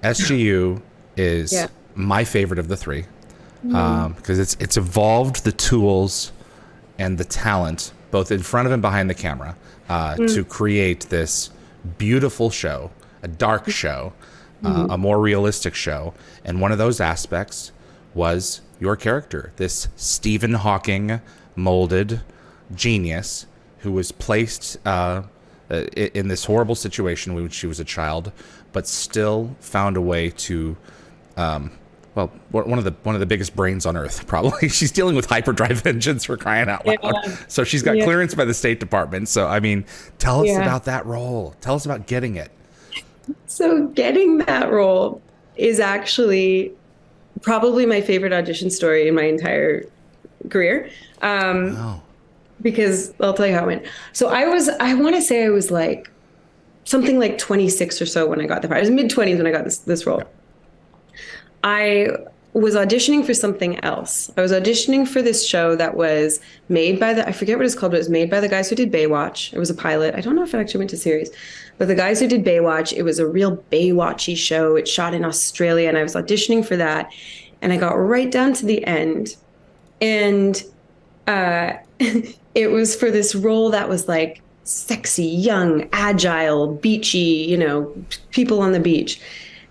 SGU is my favorite of the three because it's evolved the tools and the talent both in front of and behind the camera to create this beautiful show, a dark show, a more realistic show. And one of those aspects was your character, this Stephen Hawking molded genius who was placed in this horrible situation when she was a child, but still found a way to, one of the biggest brains on Earth, probably. She's dealing with hyperdrive engines, for crying out loud. Yeah. So she's got clearance by the State Department. So, I mean, tell us about that role. Tell us about getting it. So getting that role is actually probably my favorite audition story in my entire career. Because I'll tell you how it went. So I want to say I was like something like 26 or so when I got the part. I was mid-20s when I got this role. Yeah. I was auditioning for something else. I was auditioning for this show that was made by I forget what it's called, but it was made by the guys who did Baywatch. It was a pilot. I don't know if it actually went to series, but the guys who did Baywatch, it was a real Baywatchy show. It shot in Australia, and I was auditioning for that. And I got right down to the end, and it was for this role that was like sexy, young, agile, beachy, people on the beach.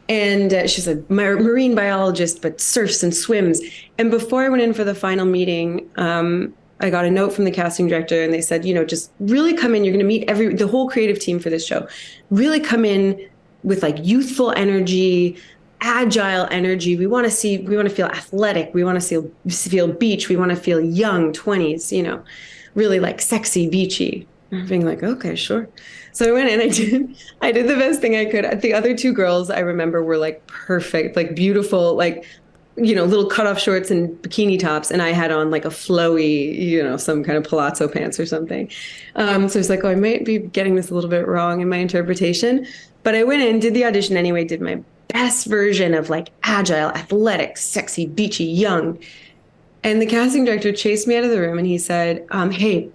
And she's a marine biologist, but surfs and swims. And before I went in for the final meeting, I got a note from the casting director, and they said, just really come in. You're going to meet the whole creative team for this show. Really come in with like youthful energy, agile energy. We want to feel athletic. We want to feel beach. We want to feel young, 20s, really like sexy, beachy. I'm being like, okay, sure. So I went in, I did the best thing I could. The other two girls I remember were like perfect, like beautiful, like, little cutoff shorts and bikini tops. And I had on like a flowy, some kind of palazzo pants or something. So it's like, I might be getting this a little bit wrong in my interpretation. But I went in, did the audition anyway, did my best version of like agile, athletic, sexy, beachy, young. And the casting director chased me out of the room and he said, hey,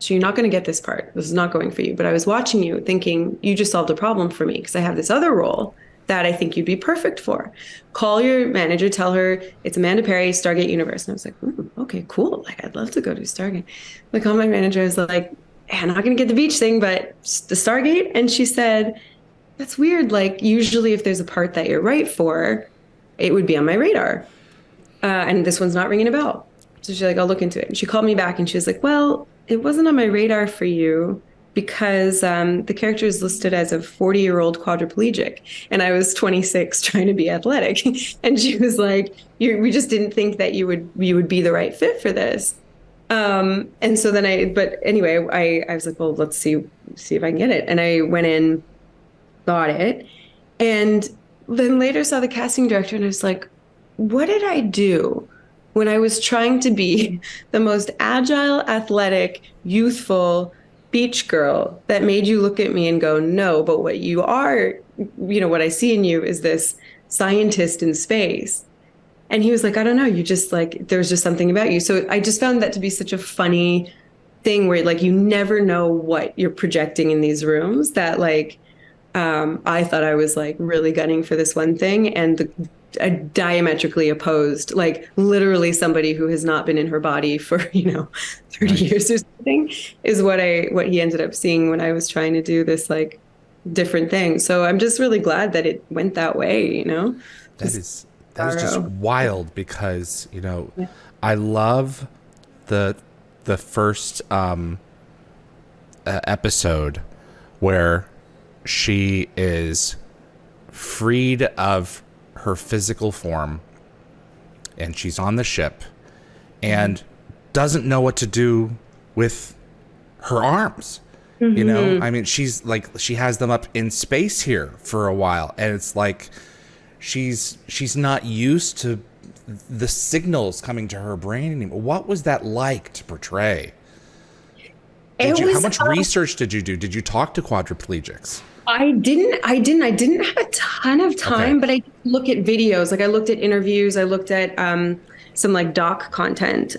so you're not going to get this part. This is not going for you. But I was watching you thinking you just solved a problem for me because I have this other role that I think you'd be perfect for. Call your manager, tell her it's Amanda Perry, Stargate Universe. And I was like, okay, cool. Like, I'd love to go to Stargate. I called my manager. I was like, I'm not going to get the beach thing, but the Stargate. And she said, that's weird. Like, usually if there's a part that you're right for, it would be on my radar. And this one's not ringing a bell. So she's like, I'll look into it. And she called me back and she was like, well, it wasn't on my radar for you because the character is listed as a 40-year-old quadriplegic. And I was 26 trying to be athletic. And she was like, we just didn't think that you would be the right fit for this. And so then but anyway, I was like, well, let's see if I can get it. And I went in, got it. And then later saw the casting director and I was like, what did I do when I was trying to be the most agile, athletic, youthful beach girl that made you look at me and go, no, but what you are, what I see in you is this scientist in space. And he was like, I don't know, you just like, there's just something about you. So I just found that to be such a funny thing where like, you never know what you're projecting in these rooms that like, I thought I was like really gunning for this one thing and diametrically opposed, like literally somebody who has not been in her body for 30 years or something is what he ended up seeing when I was trying to do this like different thing. So I'm just really glad that it went that way. That is just wild because I love the first episode where she is freed of her physical form and she's on the ship and doesn't know what to do with her arms. I mean, she's like, she has them up in space here for a while and it's like she's not used to the signals coming to her brain anymore. What was that like to portray? How much research did you do? Did you talk to quadriplegics? I didn't have a ton of time, but I look at videos. Like I looked at interviews. I looked at some like doc content.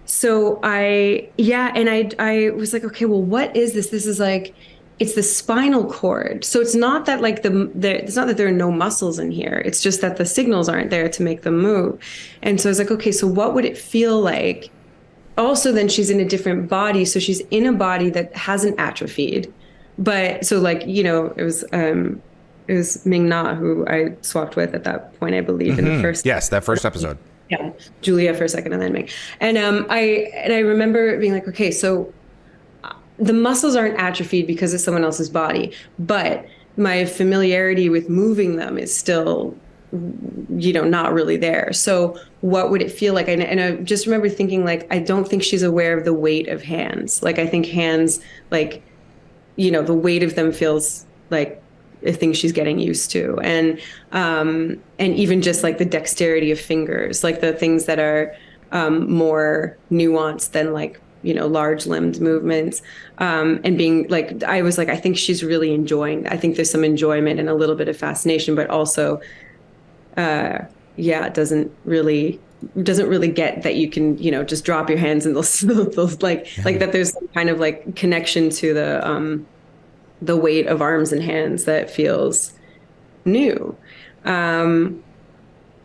So I was like, okay, well, what is this? This is like, it's the spinal cord. So it's not that like it's not that there are no muscles in here. It's just that the signals aren't there to make them move. And so I was like, okay, so what would it feel like? Also, then she's in a different body. So she's in a body that hasn't atrophied. But so like, it was Ming Na who I swapped with at that point, I believe, in the first. Yes, that first episode. Yeah, Julia for a second and then Ming. And I remember being like, okay, so the muscles aren't atrophied because it's someone else's body, but my familiarity with moving them is still, not really there. So what would it feel like? And I just remember thinking, like, I don't think she's aware of the weight of hands. Like, I think hands, like, the weight of them feels like a thing she's getting used to. And even just like the dexterity of fingers, like the things that are more nuanced than like, large limbed movements, and being like, I was like, I think she's really enjoying. I think there's some enjoyment and a little bit of fascination, but also, it doesn't really get that you can, just drop your hands and those like that. There's some kind of like connection to the weight of arms and hands that feels new. And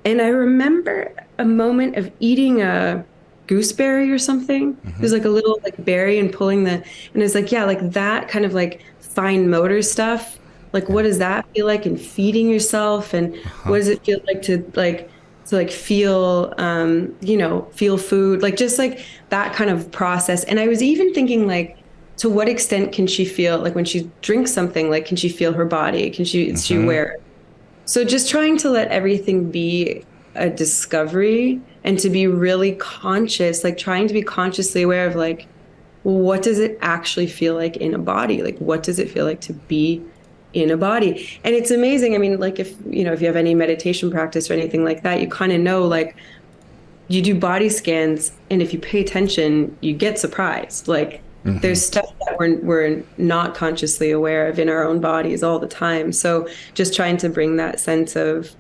I remember a moment of eating a gooseberry or something. There's like a little like berry and pulling and it's like, yeah, like that kind of like fine motor stuff. Like, what does that feel like in feeding yourself? And what does it feel like to feel, feel food, like just like that kind of process. And I was even thinking, like, to what extent can she feel, like when she drinks something, like, can she feel her body? Is she aware? So just trying to let everything be a discovery and to be really conscious, like trying to be consciously aware of like, well, what does it actually feel like in a body? Like, what does it feel like to be in a body? And it's amazing. I mean, like if you have any meditation practice or anything like that, you kind of know, like, you do body scans and if you pay attention, you get surprised. Like there's stuff that we're not consciously aware of in our own bodies all the time. So just trying to bring that sense of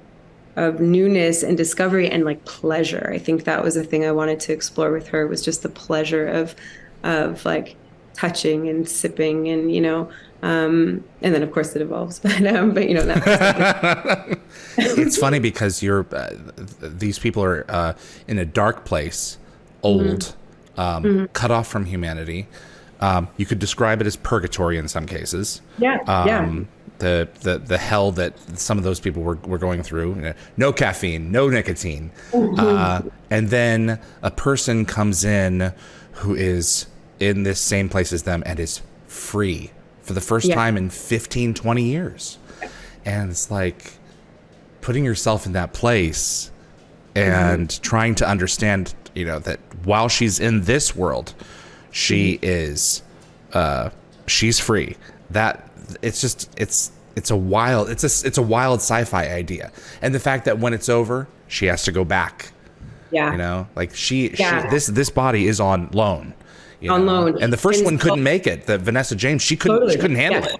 newness and discovery and like pleasure. I think that was the thing I wanted to explore with her, was just the pleasure of like touching and sipping and, and then of course it evolves, but that It's funny because these people are in a dark place, old, cut off from humanity. You could describe it as purgatory in some cases. The hell that some of those people were going through. No caffeine, no nicotine. And then a person comes in who is in this same place as them and is free for the first time in 15, 20 years. And it's like putting yourself in that place and trying to understand, that while she's in this world, she is, she's free. That it's a wild sci-fi idea. And the fact that when it's over, she has to go back. Like this body is on loan. On loan. And the first one couldn't make it. The Vanessa James, she couldn't handle it.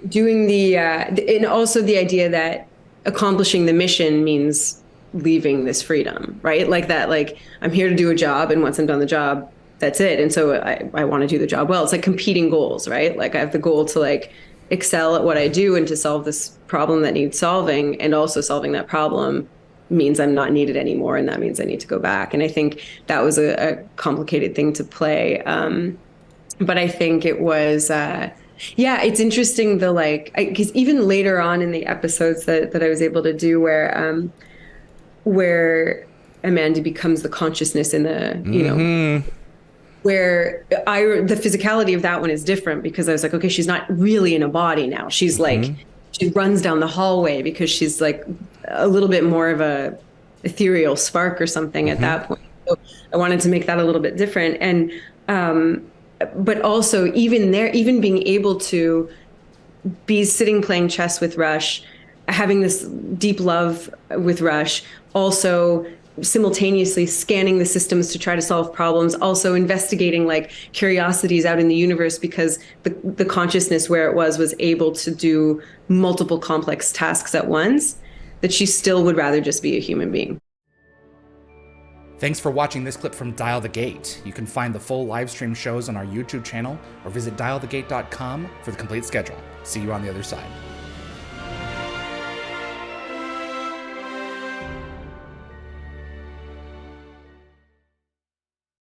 Doing and also the idea that accomplishing the mission means leaving this freedom, right? Like that, like I'm here to do a job, and once I'm done the job, that's it. And so I want to do the job well. It's like competing goals, right? Like I have the goal to like excel at what I do and to solve this problem that needs solving, and also solving that problem means I'm not needed anymore, and that means I need to go back. And I think that was a complicated thing to play, but I think it was it's interesting because even later on in the episodes that I was able to do where Amanda becomes the consciousness in the where the physicality of that one is different, because I was like, okay, she's not really in a body now. She's like, she runs down the hallway because she's like a little bit more of a ethereal spark or something at that point. So I wanted to make that a little bit different. And, but also even being able to be sitting playing chess with Rush, having this deep love with Rush, also simultaneously scanning the systems to try to solve problems, also investigating like curiosities out in the universe, because the consciousness where it was able to do multiple complex tasks at once, that she still would rather just be a human being. Thanks for watching this clip from Dial the Gate. You can find the full live stream shows on our YouTube channel or visit dialthegate.com for the complete schedule. See you on the other side.